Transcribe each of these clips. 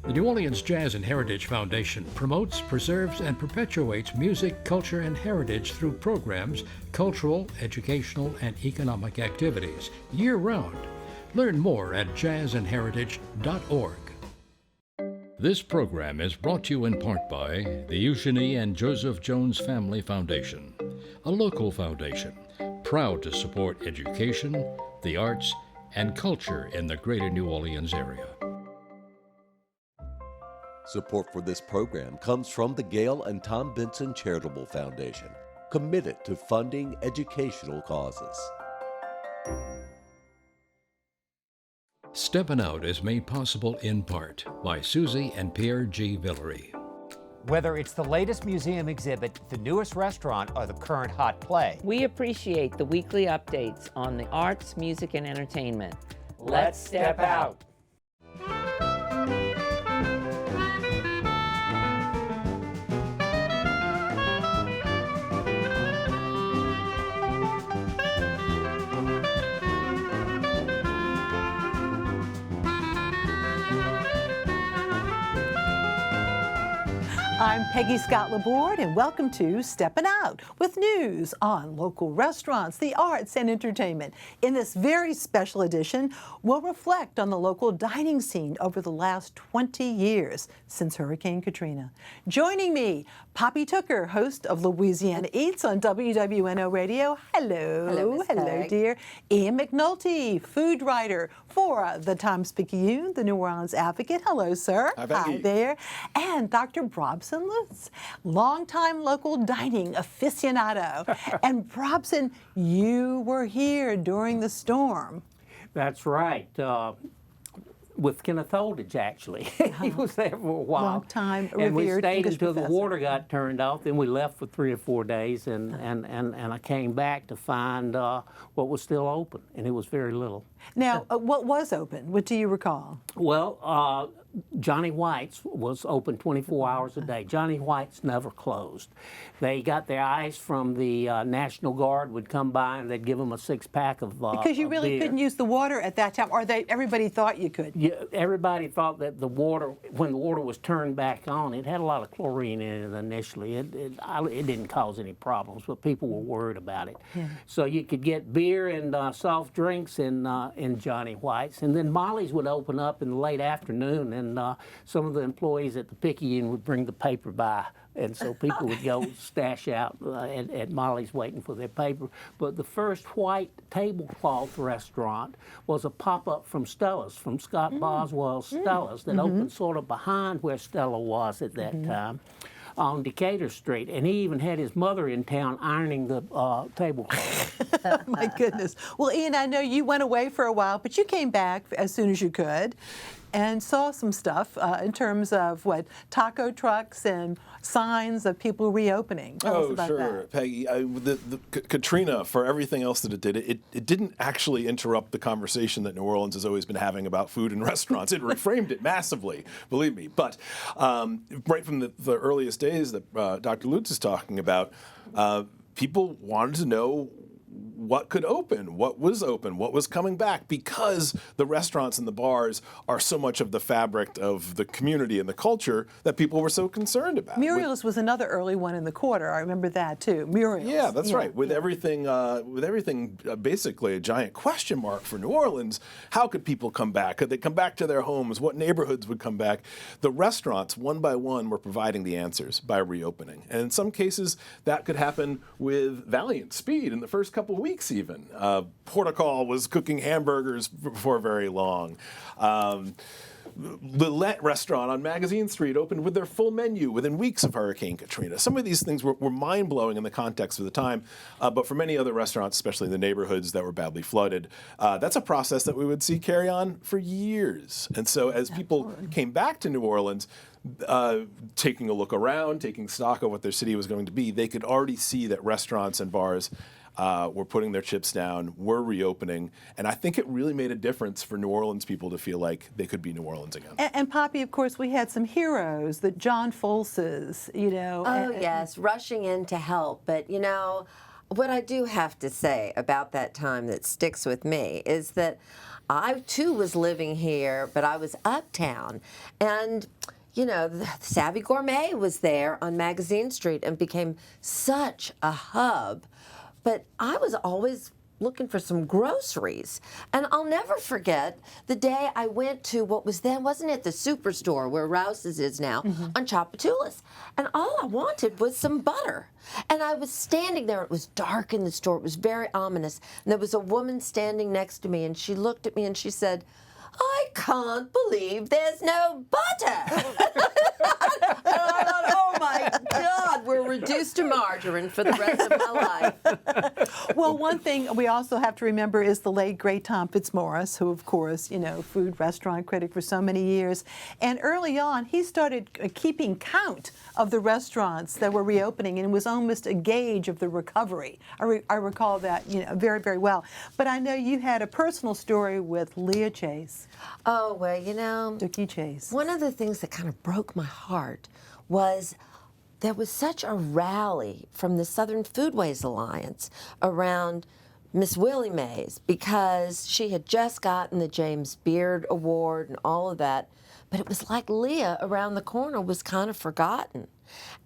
The New Orleans Jazz and Heritage Foundation promotes, preserves, and perpetuates music, culture, and heritage through programs, cultural, educational, and economic activities year-round. Learn more at jazzandheritage.org. This program is brought to you in part by the Eugenie and Joseph Jones Family Foundation, a local foundation proud to support education, the arts, and culture in the greater New Orleans area. Support for this program comes from the Gail and Tom Benson Charitable Foundation, committed to funding educational causes. Steppin Out is made possible in part by Susie and Pierre G. Villery. Whether it's the latest museum exhibit, the newest restaurant, or the current hot play, we appreciate the weekly updates on the arts, music, and entertainment. let's step out. I'm Peggy Scott Laborde, and welcome to Steppin Out with news on local restaurants, the arts, and entertainment. In this very special edition, we'll reflect on the local dining scene over the last 20 years since Hurricane Katrina. Joining me, Poppy Tooker, host of Louisiana Eats on WWNO Radio. Hello. Hello, dear. Ian McNulty, food writer for the Times-Picayune, the New Orleans Advocate. Hello, sir. Hi there. And Dr. Brobson Lutz, longtime local dining aficionado. And Brobson, you were here during the storm. That's right. With Kenneth Holdridge, actually. He was there for a while. Long time, and we revered stayed English until professor. the water got turned off. Then we left for 3 or 4 days, and I came back to find what was still open, and it was very little. Now, what was open? What do you recall? Well, Johnny White's was open 24 hours a day. Johnny White's never closed. They got their ice from the National Guard, would come by and they'd give them a 6-pack of Because you really beer. couldn't use the water at that time, or everybody thought you could. Yeah, everybody thought that the water, when the water was turned back on, it had a lot of chlorine in it initially. It didn't cause any problems, but people were worried about it. Yeah. So you could get beer and soft drinks in Johnny White's, and then Molly's would open up in the late afternoon, and some of the employees at the Picayune would bring the paper by. And so people would go stash out at Molly's waiting for their paper. But the first white tablecloth restaurant was a pop-up from Stella's, from Scott Boswell's Stella's, that opened sort of behind where Stella was at that time on Decatur Street. And he even had his mother in town ironing the tablecloth. My goodness. Well, Ian, I know you went away for a while, but you came back as soon as you could and saw some stuff in terms of taco trucks and signs of people reopening. Tell us about sure, that. Peggy. The Katrina, for everything else that it did, it didn't actually interrupt the conversation that New Orleans has always been having about food and restaurants. It reframed it massively, believe me. But right from the earliest days that Dr. Lutz is talking about, people wanted to know what could open, what was coming back, because the restaurants and the bars are so much of the fabric of the community and the culture that people were so concerned about. Muriel's was another early one in the quarter. I remember that too. Muriel's. Yeah, that's right. With everything basically a giant question mark for New Orleans. How could people come back? Could they come back to their homes? What neighborhoods would come back? The restaurants, one by one, were providing the answers by reopening. And in some cases, that could happen with valiant speed in the first couple of weeks even. Portugal was cooking hamburgers before very long. The Let restaurant on Magazine Street opened with their full menu within weeks of Hurricane Katrina. Some of these things were mind-blowing in the context of the time, but for many other restaurants, especially in the neighborhoods that were badly flooded, that's a process that we would see carry on for years. And so as people came back to New Orleans, taking a look around, taking stock of what their city was going to be, they could already see that restaurants and bars were putting their chips down, were reopening, and I think it really made a difference for New Orleans people to feel like they could be New Orleans again. And Poppy, of course, we had some heroes, the John Folses, yes, rushing in to help. But, What I do have to say about that time that sticks with me is that I too was living here, but I was uptown, and you know, the Savvy Gourmet was there on Magazine Street and became such a hub. But I was always looking for some groceries. And I'll never forget the day I went to what was then, wasn't it the Superstore where Rouse's is now, on Chapatulas. And all I wanted was some butter. And I was standing there. It was dark in the store. It was very ominous. And there was a woman standing next to me, and she looked at me and she said, "I can't believe there's no butter." And I thought, oh my God, we're reduced to margarine for the rest of my life. Well, one thing we also have to remember is the late, great Tom Fitzmaurice, who, of course, you know, food restaurant critic for so many years. And early on, he started keeping count of the restaurants that were reopening, and it was almost a gauge of the recovery. I recall that, you know, very, very well. But I know you had a personal story with Leah Chase. Oh, well, you know, Dookie Chase. one of the things that kind of broke my heart was there was such a rally from the Southern Foodways Alliance around Miss Willie Mays because she had just gotten the James Beard Award and all of that. But it was like Leah around the corner was kind of forgotten.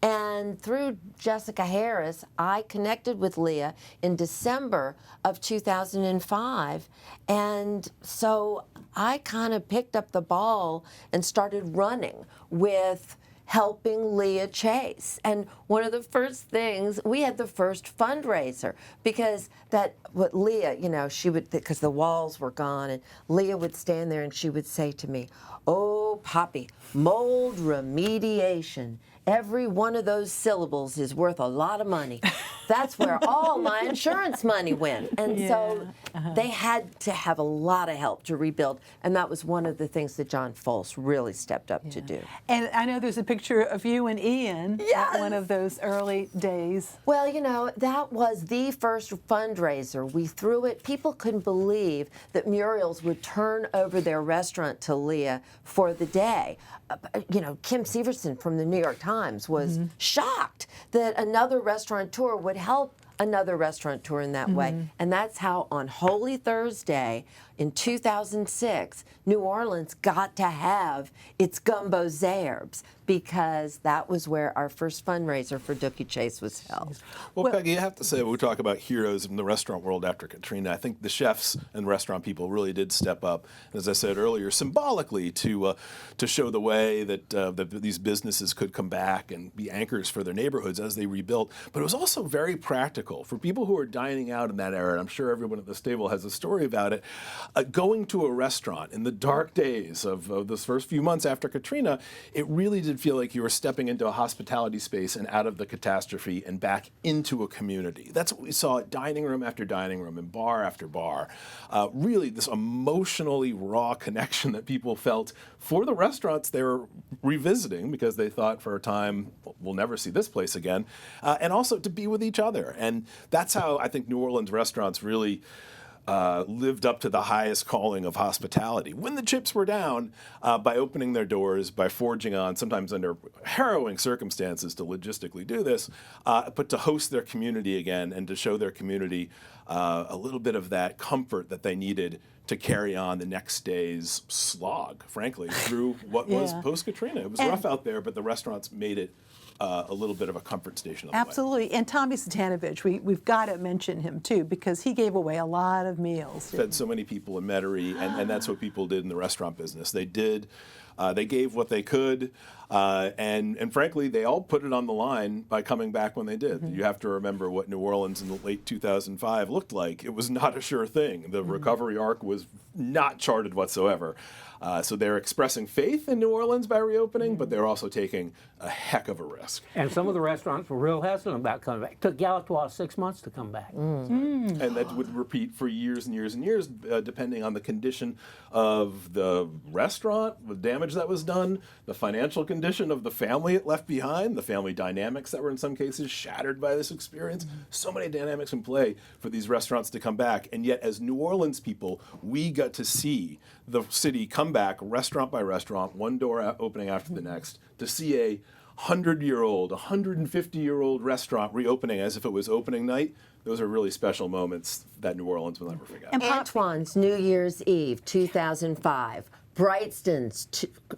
And through Jessica Harris, I connected with Leah in December of 2005. And so I kind of picked up the ball and started running with helping Leah Chase. And one of the first things, we had the first fundraiser because what Leah, you know, she would, because the walls were gone, and Leah would stand there and she would say to me, "Oh, Poppy, mold remediation. Every one of those syllables is worth a lot of money. That's where all my insurance money went." And so they had to have a lot of help to rebuild. And that was one of the things that John Folse really stepped up to do. And I know there's a picture of you and Ian at one of those early days. Well, you know, that was the first fundraiser. We threw it. People couldn't believe that Muriel's would turn over their restaurant to Leah for the day. You know, Kim Severson from the New York Times was shocked that another restaurateur would help another restaurateur in that way. And that's how on Holy Thursday in 2006, New Orleans got to have its gumbo zerbs because that was where our first fundraiser for Dookie Chase was held. Well, Peggy, I have to say, when we talk about heroes in the restaurant world after Katrina, I think the chefs and restaurant people really did step up, as I said earlier, symbolically to show the way that these businesses could come back and be anchors for their neighborhoods as they rebuilt. But it was also very practical for people who are dining out in that era, and I'm sure everyone at this table has a story about it. Going to a restaurant in the dark days of those first few months after Katrina, it really did feel like you were stepping into a hospitality space and out of the catastrophe and back into a community. That's what we saw at dining room after dining room and bar after bar. Really, this emotionally raw connection that people felt for the restaurants they were revisiting because they thought for a time, we'll never see this place again, and also to be with each other. And that's how I think New Orleans restaurants really lived up to the highest calling of hospitality. When the chips were down, by opening their doors, by forging on, sometimes under harrowing circumstances to logistically do this, but to host their community again and to show their community a little bit of that comfort that they needed to carry on the next day's slog, frankly, through what was post-Katrina. It was rough out there, but the restaurants made it a little bit of a comfort station. Absolutely. And Tommy Satanovich, we've got to mention him too, because he gave away a lot of meals. Fed so many people in Metairie, and that's what people did in the restaurant business. They did. They gave what they could, and frankly, they all put it on the line by coming back when they did. You have to remember what New Orleans in the late 2005 looked like. It was not a sure thing. The recovery arc was not charted whatsoever. So they're expressing faith in New Orleans by reopening, but they're also taking a heck of a risk. And some of the restaurants were real hesitant about coming back. It took Galatois 6 months to come back. And that would repeat for years and years and years, depending on the condition of the restaurant, the damage that was done, the financial condition of the family it left behind, the family dynamics that were in some cases shattered by this experience. So many dynamics in play for these restaurants to come back. And yet, as New Orleans people, we got to see the city come back restaurant by restaurant, one door opening after the next, to see a 100-year-old, 150-year-old restaurant reopening as if it was opening night. those are really special moments that New Orleans will never forget. And Antoine's New Year's Eve, 2005. Brightston's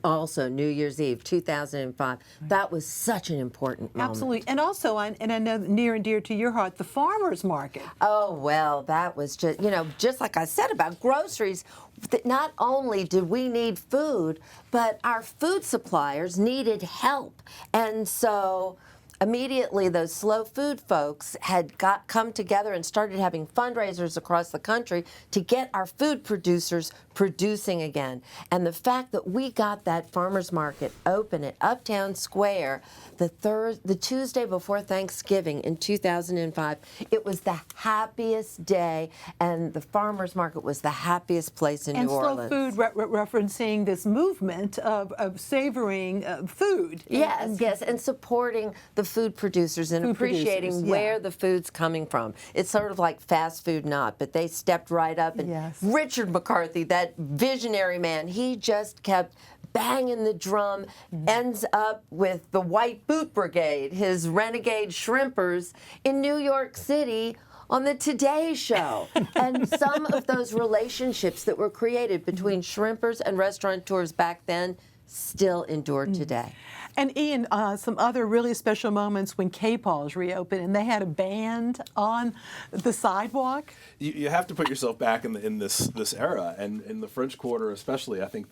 also New Year's Eve, 2005. That was such an important moment. Absolutely. And also, and I know near and dear to your heart, the farmers market. Oh, well, that was just, just like I said about groceries, that not only did we need food, but our food suppliers needed help. And so immediately those slow food folks had come together and started having fundraisers across the country to get our food producers producing again. And the fact that we got that farmers market open at Uptown Square the Tuesday before Thanksgiving in 2005, it was the happiest day, and the farmers market was the happiest place in New Orleans. And slow food referencing this movement of savoring food. Yes, and supporting the food producers and appreciating where the food's coming from. It's sort of like fast food not, but they stepped right up, and Richard McCarthy, that visionary man, he just kept banging the drum, ends up with the White Boot Brigade, his renegade shrimpers in New York City on the Today Show. And some of those relationships that were created between shrimpers and restaurateurs back then still endure today. And Ian, some other really special moments when K-Paul's reopened and they had a band on the sidewalk. You have to put yourself back in this era, and in the French Quarter especially. I think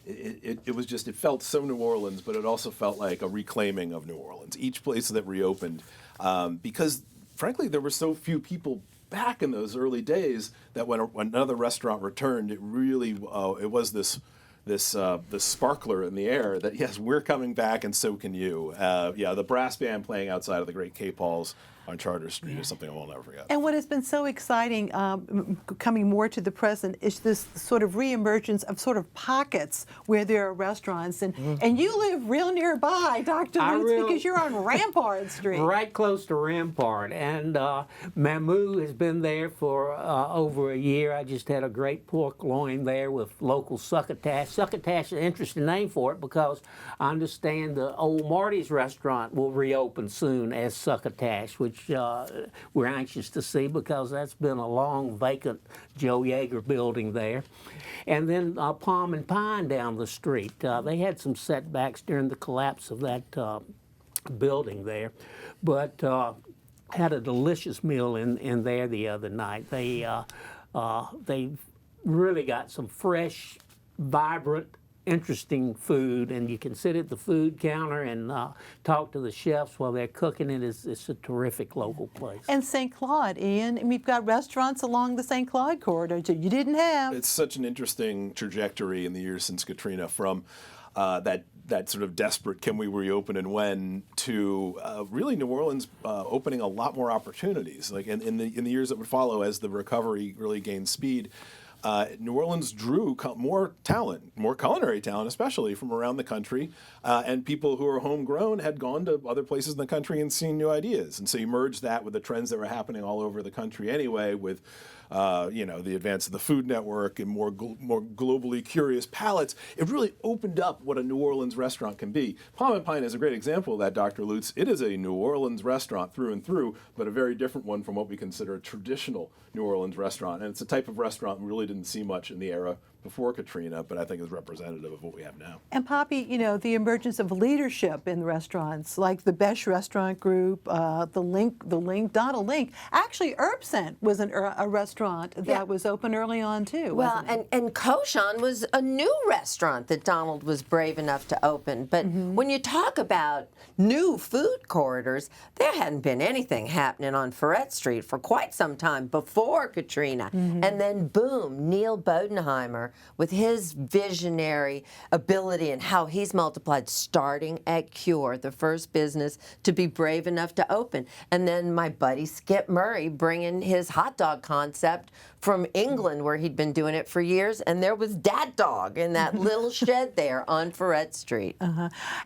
it felt so New Orleans, but it also felt like a reclaiming of New Orleans. Each place that reopened, because frankly there were so few people back in those early days that when another restaurant returned, it really it was this sparkler in the air that, yes, we're coming back and so can you. The brass band playing outside of the great K-Paul's on Charter Street is something I will never forget. And what has been so exciting, coming more to the present, is this sort of reemergence of sort of pockets where there are restaurants. And you live real nearby, Dr. Lutz, because you're on Rampart Street. Right close to Rampart. And Mamou has been there for over a year. I just had a great pork loin there with local succotash. Succotash is an interesting name for it because I understand the old Marty's restaurant will reopen soon as succotash, which we're anxious to see because that's been a long vacant Joe Yeager building there. And then Palm and Pine down the street. They had some setbacks during the collapse of that building there, but had a delicious meal in there the other night. They really got some fresh, vibrant, interesting food, and you can sit at the food counter and talk to the chefs while they're cooking it. It's a terrific local place. And St. Claude, Ian, and we've got restaurants along the St. Claude corridor that you didn't have. It's such an interesting trajectory in the years since Katrina, from that sort of desperate can we reopen and when to really New Orleans opening a lot more opportunities. Like in the years that would follow as the recovery really gained speed. New Orleans drew more talent, more culinary talent, especially from around the country, and people who are homegrown had gone to other places in the country and seen new ideas. And so you merged that with the trends that were happening all over the country anyway, with the advance of the Food Network and more globally curious palates. It really opened up what a New Orleans restaurant can be. Palm and Pine is a great example of that, Dr. Lutz. It is a New Orleans restaurant through and through, but a very different one from what we consider a traditional New Orleans restaurant. And it's a type of restaurant we really didn't see much in the era before Katrina, but I think is representative of what we have now. And Poppy, the emergence of leadership in the restaurants, like the Besh Restaurant Group, the Link, Donald Link. Actually, Herbcent was a restaurant that was open early on too. Well, and Koshan was a new restaurant that Donald was brave enough to open. But when you talk about new food corridors, there hadn't been anything happening on Ferret Street for quite some time before Katrina. And then boom, Neil Bodenheimer, with his visionary ability and how he's multiplied, starting at Cure, the first business to be brave enough to open. And then my buddy Skip Murray bringing his hot dog concept from England where he'd been doing it for years, and there was Dat Dog in that little shed there on Ferret Street.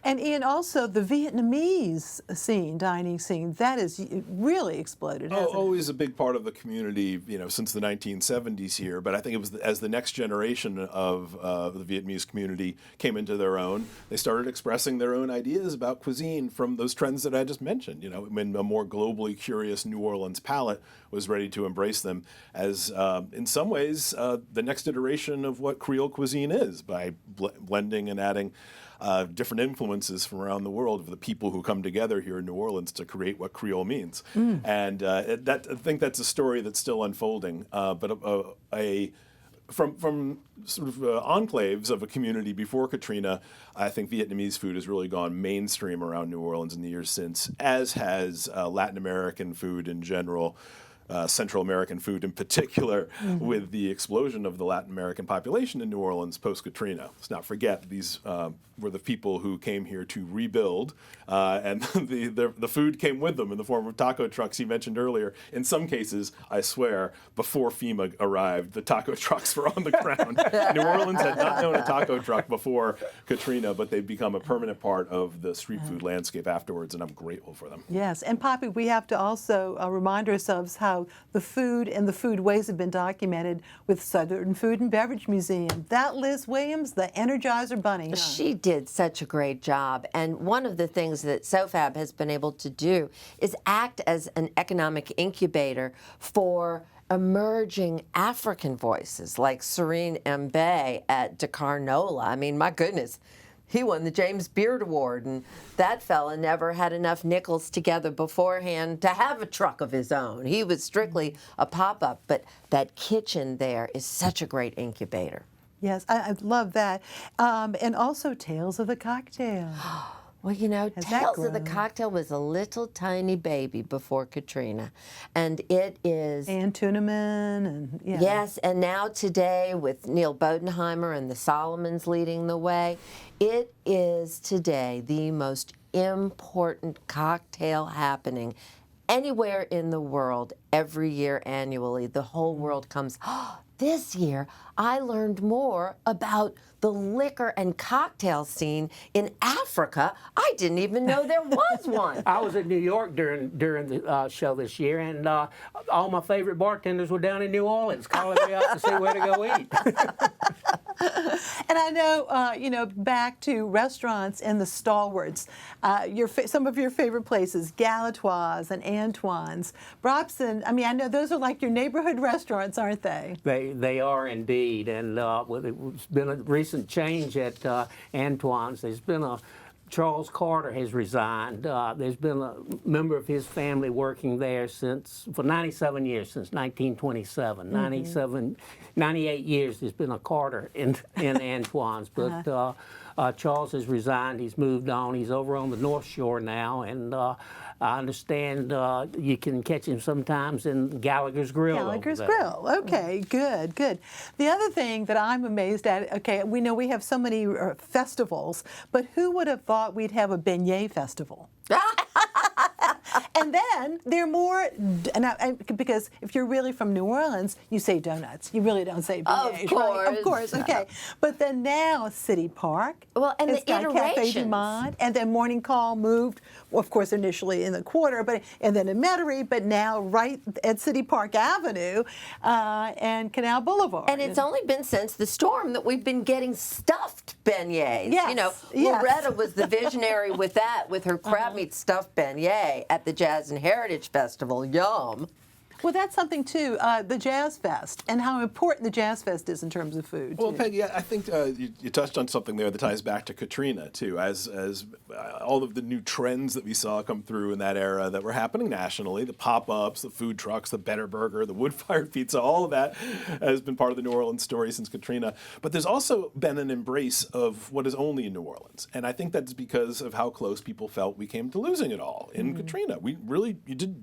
And Ian, also the Vietnamese scene, dining scene, that has really exploded, hasn't it? Always a big part of the community, since the 1970s here. But I think it was as the next generation of the Vietnamese community came into their own, they started expressing their own ideas about cuisine from those trends that I just mentioned. When a more globally curious New Orleans palate was ready to embrace them as, in some ways, the next iteration of what Creole cuisine is, by blending and adding different influences from around the world of the people who come together here in New Orleans to create what Creole means. And I think that's a story that's still unfolding. But from sort of enclaves of a community before Katrina, I think Vietnamese food has really gone mainstream around New Orleans in the years since, as has Latin American food in general. Central American food in particular, with the explosion of the Latin American population in New Orleans post-Katrina. Let's not forget, these were the people who came here to rebuild, and the food came with them in the form of taco trucks you mentioned earlier. In some cases, I swear, before FEMA arrived, the taco trucks were on the ground. New Orleans had not known a taco truck before Katrina, but they've become a permanent part of the street food landscape afterwards, and I'm grateful for them. Yes, and Poppy, we have to also remind ourselves how the food and the foodways have been documented with Southern Food and Beverage Museum. That Liz Williams, the Energizer Bunny. Huh? She did such a great job. And one of the things that SOFAB has been able to do is act as an economic incubator for emerging African voices like Serene Mbe at Dakar Nola. I mean, my goodness. He won the James Beard Award, and that fella never had enough nickels together beforehand to have a truck of his own. He was strictly a pop-up, but that kitchen there is such a great incubator. Yes, I love that. And also Tales of the Cocktail. Well, Tales of the Cocktail was a little tiny baby before Katrina, and it is... Ann Tuneman and... Yeah. Yes, and now today with Neil Bodenheimer and the Solomons leading the way, it is today the most important cocktail happening anywhere in the world every year annually. The whole world comes, this year I learned more about the liquor and cocktail scene in Africa. I didn't even know there was one. I was in New York during the show this year, and all my favorite bartenders were down in New Orleans calling me up to see where to go eat. And I know, back to restaurants and the stalwarts, some of your favorite places, Galatoire's and Antoine's. Brobson, I know those are like your neighborhood restaurants, aren't they? They are indeed, and it's been a recent change at Antoine's. There's been Charles Carter has resigned. There's been a member of his family working there for 97 years, since 1927. 98 years there's been a Carter in Antoine's, but Charles has resigned. He's moved on. He's over on the North Shore now, and I understand you can catch him sometimes in Gallagher's Grill. Gallagher's Grill. Okay, good. The other thing that I'm amazed at, okay, we know we have so many festivals, but who would have thought we'd have a beignet festival? And then they're more, because if you're really from New Orleans, you say donuts. You really don't say beignets, right? Of course, okay. But then now City Park, well, and it's the got Cafe iterations. Du Monde, and then Morning Call moved, of course, initially in the quarter, and then in Metairie, but now right at City Park Avenue and Canal Boulevard. And it's only been since the storm that we've been getting stuffed beignets. Yes. Loretta was the visionary with that, with her crab meat stuffed beignet at the Jazz and Heritage Festival. Yum. Well, that's something, too, the Jazz Fest, and how important the Jazz Fest is in terms of food. Well, too. Peggy, I think you touched on something there that ties back to Katrina, too, as all of the new trends that we saw come through in that era that were happening nationally, the pop-ups, the food trucks, the Better Burger, the wood-fired pizza, all of that has been part of the New Orleans story since Katrina. But there's also been an embrace of what is only in New Orleans, and I think that's because of how close people felt we came to losing it all in Katrina. We really,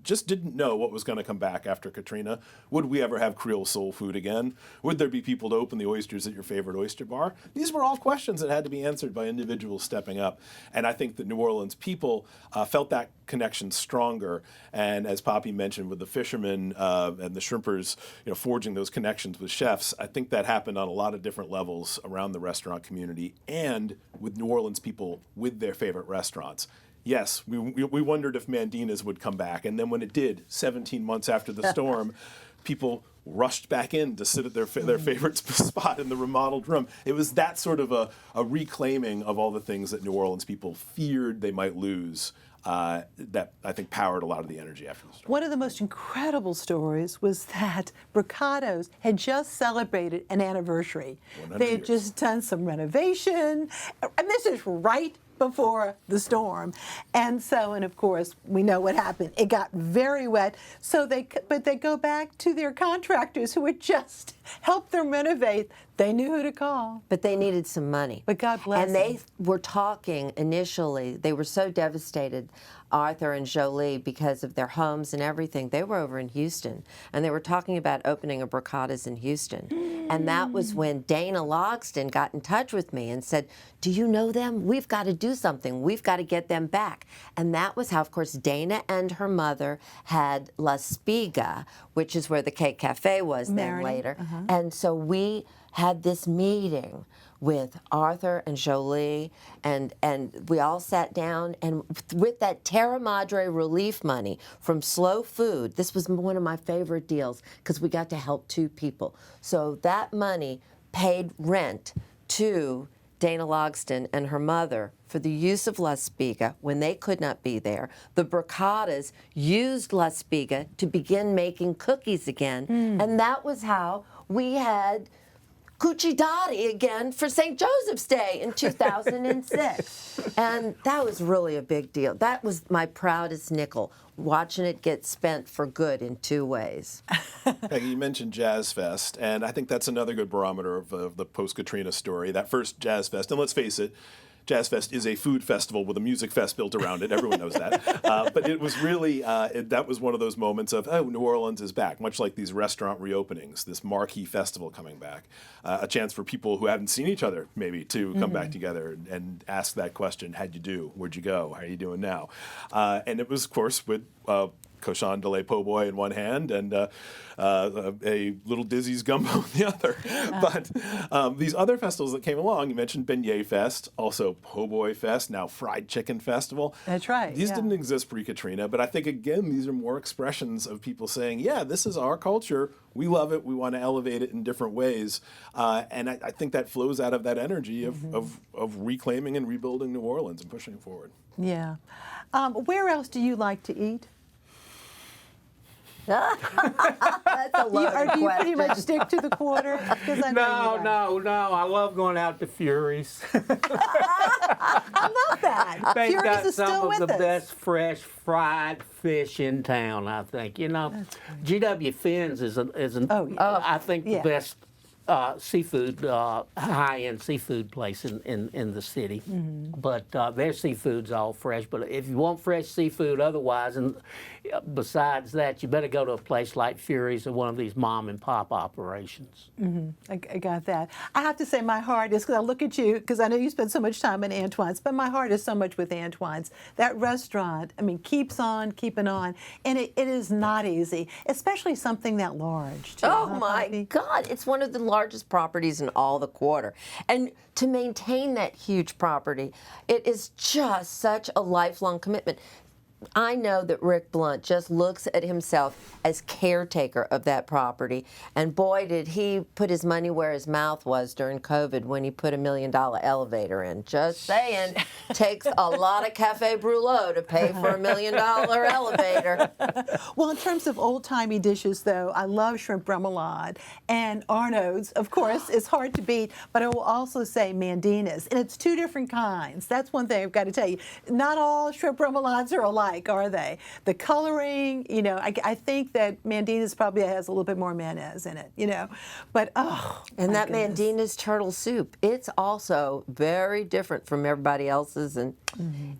just didn't know what was going to come back after Katrina? Would we ever have Creole soul food again? Would there be people to open the oysters at your favorite oyster bar? These were all questions that had to be answered by individuals stepping up. And I think the New Orleans people felt that connection stronger. And as Poppy mentioned, with the fishermen and the shrimpers, forging those connections with chefs, I think that happened on a lot of different levels around the restaurant community and with New Orleans people with their favorite restaurants. Yes, we wondered if Mandina's would come back. And then when it did, 17 months after the storm, people rushed back in to sit at their favorite spot in the remodeled room. It was that sort of a reclaiming of all the things that New Orleans people feared they might lose that I think powered a lot of the energy after the storm. One of the most incredible stories was that Brocado's had just celebrated an anniversary. They had just done some renovation, and this is right before the storm. And of course, we know what happened. It got very wet. But they go back to their contractors who had just helped them renovate. They knew who to call. But they needed some money. But God bless them. And they were talking initially, they were so devastated, Arthur and Jolie, because of their homes and everything. They were over in Houston, and they were talking about opening a Brocado's in Houston. And that was when Dana Logston got in touch with me and said, do you know them? We've got to do something. We've got to get them back. And that was how, of course, Dana and her mother had La Spiga, which is where the Cake Cafe was then later. And so we had this meeting with Arthur and Jolie, and we all sat down, and with that Terra Madre relief money from Slow Food, this was one of my favorite deals because we got to help 2 people. So that money paid rent to Dana Logston and her mother for the use of La Spiga when they could not be there. The Brocadas used La Spiga to begin making cookies again, and that was how we had Cuccidati again for St. Joseph's Day in 2006. And that was really a big deal. That was my proudest nickel, watching it get spent for good in 2 ways. Peggy, you mentioned Jazz Fest, and I think that's another good barometer of the post-Katrina story. That first Jazz Fest, and let's face it, Jazz Fest is a food festival with a music fest built around it. Everyone knows that. But it was really, that was one of those moments of, oh, New Orleans is back, much like these restaurant reopenings, this marquee festival coming back. A chance for people who haven't seen each other, maybe, to come back together and ask that question, how'd you do? Where'd you go? How are you doing now? And it was, of course, with Cochon de lait po' boy in one hand and a Little Dizzy's gumbo in the other. But these other festivals that came along, you mentioned Beignet Fest, also Po' Boy Fest, now Fried Chicken Festival. That's right. These didn't exist pre-Katrina, but I think, again, these are more expressions of people saying, yeah, this is our culture. We love it. We want to elevate it in different ways. And I think that flows out of that energy of reclaiming and rebuilding New Orleans and pushing it forward. Yeah. Where else do you like to eat? That's a loaded question. Do you pretty much stick to the quarter? No. I love going out to Fury's. I love that. They've Fury's got is still some with of the us. best fresh fried fish in town, I think. GW Finn's is I think the best seafood, high-end seafood place in the city. But their seafood's all fresh. But if you want fresh seafood otherwise, and besides that, you better go to a place like Fury's or one of these mom-and-pop operations. I got that. I have to say my heart is, because I look at you, because I know you spend so much time in Antoine's, but my heart is so much with Antoine's. That restaurant, keeps on keeping on. And it is not easy, especially something that large, too. Oh, my God. It's one of the largest properties in all the quarter. And to maintain that huge property, it is just such a lifelong commitment. I know that Rick Blunt just looks at himself as caretaker of that property, and boy, did he put his money where his mouth was during COVID when he put $1 million elevator in. Just saying, takes a lot of Cafe Brûlot to pay for $1 million elevator. Well, in terms of old-timey dishes, though, I love shrimp remoulade, and Arnaud's, of course, is hard to beat, but I will also say Mandina's, and it's 2 different kinds. That's one thing I've got to tell you. Not all shrimp remoulades are alike. alike, are they? The coloring, you know, I think that Mandina's probably has a little bit more mayonnaise in it, you know. But, oh, And that goodness. Mandina's turtle soup, it's also very different from everybody else's, and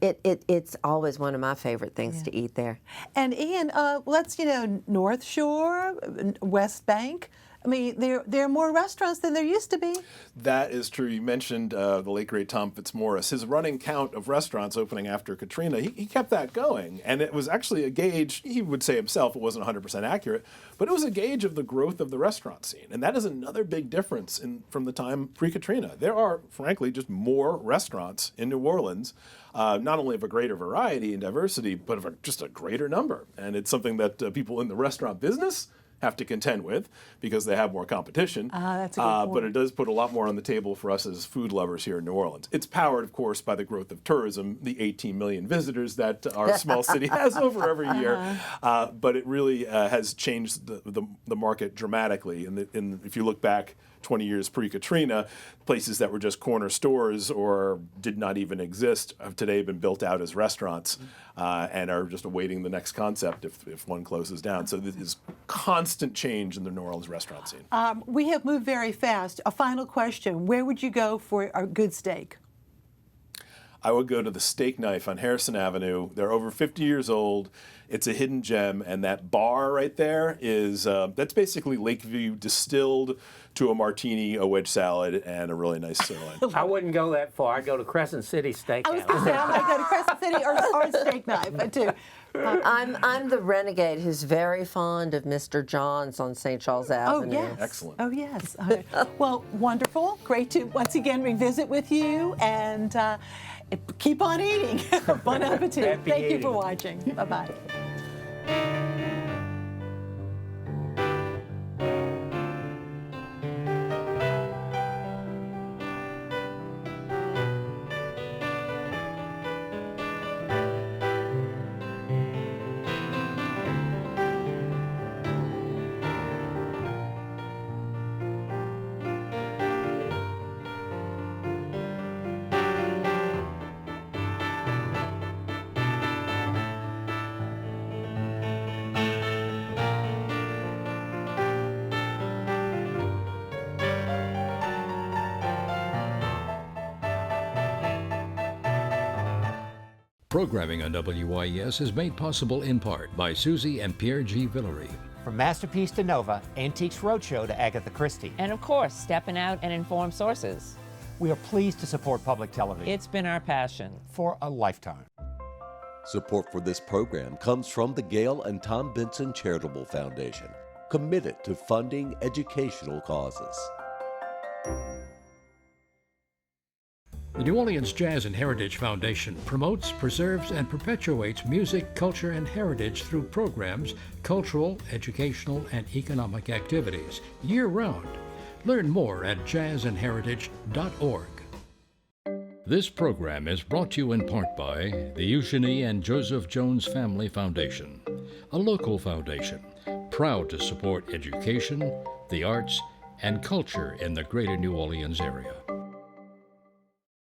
it's always one of my favorite things to eat there. And Ian, let's, you know, North Shore, West Bank. I mean, there are more restaurants than there used to be. That is true. You mentioned the late, great Tom Fitzmaurice. His running count of restaurants opening after Katrina, he kept that going. And it was actually a gauge, he would say himself, it wasn't 100% accurate, but it was a gauge of the growth of the restaurant scene. And that is another big difference from the time pre-Katrina. There are, frankly, just more restaurants in New Orleans, not only of a greater variety and diversity, but of just a greater number. And it's something that people in the restaurant business have to contend with because they have more competition. That's a good point. But it does put a lot more on the table for us as food lovers here in New Orleans. It's powered, of course, by the growth of tourism, the 18 million visitors that our small city has over every year. But it really has changed the market dramatically. And if you look back 20 years pre-Katrina, places that were just corner stores or did not even exist have today been built out as restaurants and are just awaiting the next concept if one closes down. So this is constant change in the New Orleans restaurant scene. We have moved very fast. A final question. Where would you go for a good steak? I would go to the Steak Knife on Harrison Avenue. They're over 50 years old. It's a hidden gem, and that bar right there is that's basically Lakeview distilled to a martini, a wedge salad, and a really nice sirloin. I wouldn't go that far. I'd go to Crescent City Steakhouse. I was going to say, I might go to Crescent City or Steak Knife, too. I'm the renegade who's very fond of Mr. John's on St. Charles Avenue. Oh, yes. Excellent. Oh, yes. Well, wonderful. Great to once again revisit with you, and keep on eating. Bon appetit. Happy Thank you eating. for watching. Bye-bye. Programming on WYES is made possible in part by Susie and Pierre G. Villery. From Masterpiece to Nova, Antiques Roadshow to Agatha Christie. And of course, Steppin Out and Informed Sources. We are pleased to support public television It's been our passion. for a lifetime. Support for this program comes from the Gail and Tom Benson Charitable Foundation, committed to funding educational causes. The New Orleans Jazz and Heritage Foundation promotes, preserves, and perpetuates music, culture, and heritage through programs, cultural, educational, and economic activities year-round. Learn more at jazzandheritage.org. This program is brought to you in part by the Eugenie and Joseph Jones Family Foundation, a local foundation proud to support education, the arts, and culture in the greater New Orleans area.